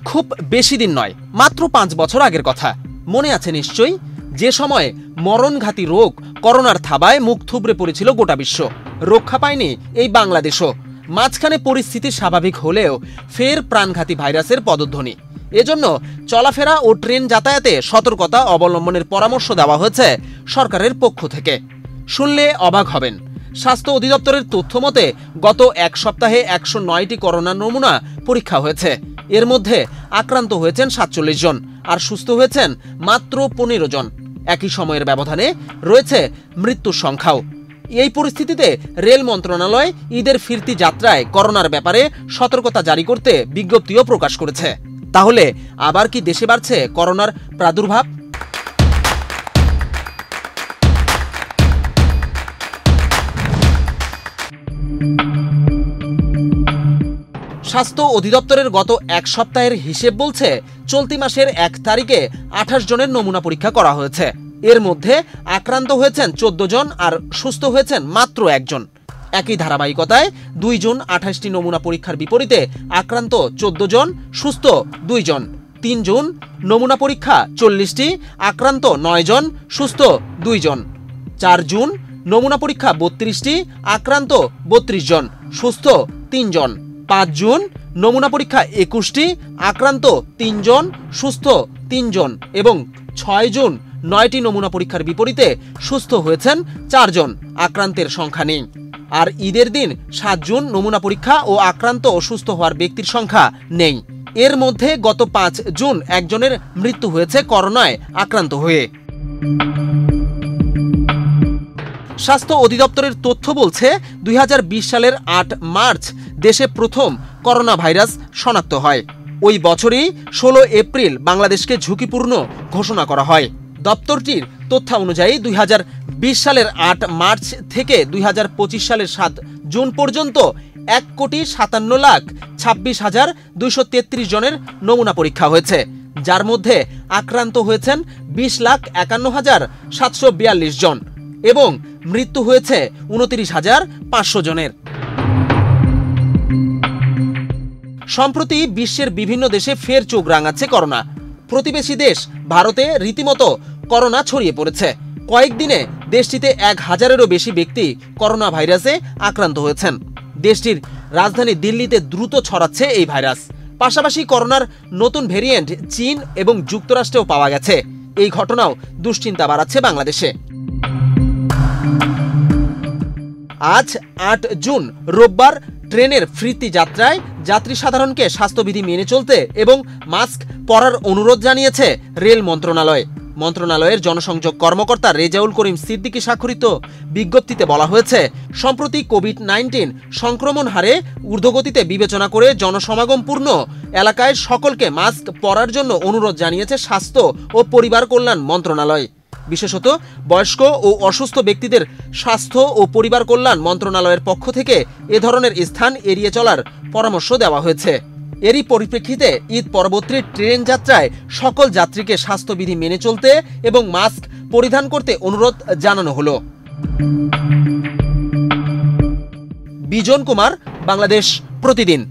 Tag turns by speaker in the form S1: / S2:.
S1: খুব বেশি দিন নয়, মাত্র 5 বছর আগের কথা। মনে আছে নিশ্চয়ই, যে সময় মরণঘাতী রোগ করোনার থাবায় মুখ থুবড়ে পড়েছিল গোটা বিশ্ব। রক্ষা পায়নি এই বাংলাদেশও। মাঝখানে পরিস্থিতি স্বাভাবিক হলেও ফের প্রাণঘাতী ভাইরাসের পদধ্বনি। এজন্য চলাফেরা ও ট্রেন যাতায়াতে সতর্কতা অবলম্বনের পরামর্শ দেওয়া হয়েছে সরকারের পক্ষ থেকে। শুনলে অবাক হবেন, স্বাস্থ্য অধিদপ্তরের তথ্য মতে গত এক সপ্তাহে 109টি করোনা নমুনা পরীক্ষা হয়েছে। এর মধ্যে আক্রান্ত হয়েছেন 47 জন আর সুস্থ হয়েছেন মাত্র 15 জন। একই সময়ের ব্যবধানে রয়েছে মৃত্যুর সংখ্যাও। এই পরিস্থিতিতে রেল মন্ত্রণালয় ঈদের ফিরতি যাত্রায় করোনার ব্যাপারে সতর্কতা জারি করতে বিজ্ঞপ্তিও প্রকাশ করেছে। তাহলে আবার কি দেশে বাড়ছে করোনার প্রাদুর্ভাব? স্বাস্থ্য অধিদপ্তরের গত এক সপ্তাহের হিসেব বলছে, চলতি মাসের 1 তারিখে 28 জনের নমুনা পরীক্ষা করা হয়েছে। এর মধ্যে আক্রান্ত হয়েছেন 14 জন আর সুস্থ হয়েছেন মাত্র 1 জন। একই ধারাবাহিকতায় 2 জুন 28টি নমুনা পরীক্ষার বিপরীতে আক্রান্ত 14 জন, সুস্থ 2 জন। 3 জুন নমুনা পরীক্ষা 40টি, আক্রান্ত 9 জন, সুস্থ 2 জন। 4 জুন নমুনা পরীক্ষা 32টি, আক্রান্ত 32 জন, সুস্থ 3 জন। 5 জুন নমুনা পরীক্ষা 21টি, আক্রান্ত 3 জন, সুস্থ 3 জন। এবং 6 জুন 9টি নমুনা পরীক্ষার বিপরীতে সুস্থ হয়েছেন 4 জন, আক্রান্তের সংখ্যা নেই। আর ঈদের দিন 7 জুন নমুনা পরীক্ষা ও আক্রান্ত ও সুস্থ হওয়ার ব্যক্তির সংখ্যা নেই। এর মধ্যে গত 5 জুন একজনের মৃত্যু হয়েছে করোনায় আক্রান্ত হয়ে। স্বাস্থ্য অধিদপ্তরের তথ্য বলছে, 2020 সালের 8 মার্চ দেশে প্রথম করোনা ভাইরাস শনাক্ত হয়। ওই বছরই 16 এপ্রিল বাংলাদেশকে ঝুঁকিপূর্ণ ঘোষণা করা হয়। দপ্তরটির তথ্য অনুযায়ী 2020 সালের 8 মার্চ থেকে 2025 সালের 7 জুন পর্যন্ত 1,57,26,233 জনের নমুনা পরীক্ষা হয়েছে, যার মধ্যে আক্রান্ত হয়েছেন 20,51,742 জন এবং মৃত্যু হয়েছে 29,500 জনের। সম্প্রতি বিশ্বের বিভিন্ন দেশে ফের চোখ রাঙাচ্ছে করোনা। প্রতিবেশী দেশ ভারতে রীতিমতো করোনা ছড়িয়ে পড়েছে। কয়েকদিনে দেশটিতে 1000-এরও বেশি ব্যক্তি করোনা ভাইরাসে আক্রান্ত হয়েছেন। দেশটির রাজধানী দিল্লিতে দ্রুত ছড়াচ্ছে এই ভাইরাস। পাশাপাশি করোনার নতুন ভেরিয়েন্ট চীন এবং যুক্তরাষ্ট্রেও পাওয়া গেছে। এই ঘটনাও দুশ্চিন্তা বাড়াচ্ছে বাংলাদেশে। আজ 8 জুন রোববার ট্রেনের ফিরতি যাত্রায় যাত্রী সাধারণকে স্বাস্থ্যবিধি মেনে চলতে এবং মাস্ক পরার অনুরোধ জানিয়েছে রেল মন্ত্রণালয়। মন্ত্রণালয়ের জনসংযোগ কর্মকর্তা রেজাউল করিম সিদ্দিকী স্বাক্ষরিত বিজ্ঞপ্তিতে বলা হয়েছে, সম্প্রতি কোভিড-19 সংক্রমণ হারে ঊর্ধ্বগতিতে বিবেচনা করে জনসমাগমপূর্ণ এলাকায় সকলকে মাস্ক পরার জন্য অনুরোধ জানিয়েছে স্বাস্থ্য ও পরিবার কল্যাণ মন্ত্রণালয়। বিশেষত বয়স্ক ও অসুস্থ ব্যক্তিদের স্বাস্থ্য ও পরিবার কল্যাণ মন্ত্রণালয়ের পক্ষ থেকে এ ধরনের স্থান এড়িয়ে চলার পরামর্শ দেওয়া হয়েছে। এরই পরিপ্রেক্ষিতে ঈদ পরবর্তী ট্রেন যাত্রায় সকল যাত্রীকে স্বাস্থ্যবিধি মেনে চলতে এবং মাস্ক পরিধান করতে অনুরোধ জানানো হলো। বিজন কুমার, বাংলাদেশ প্রতিদিন।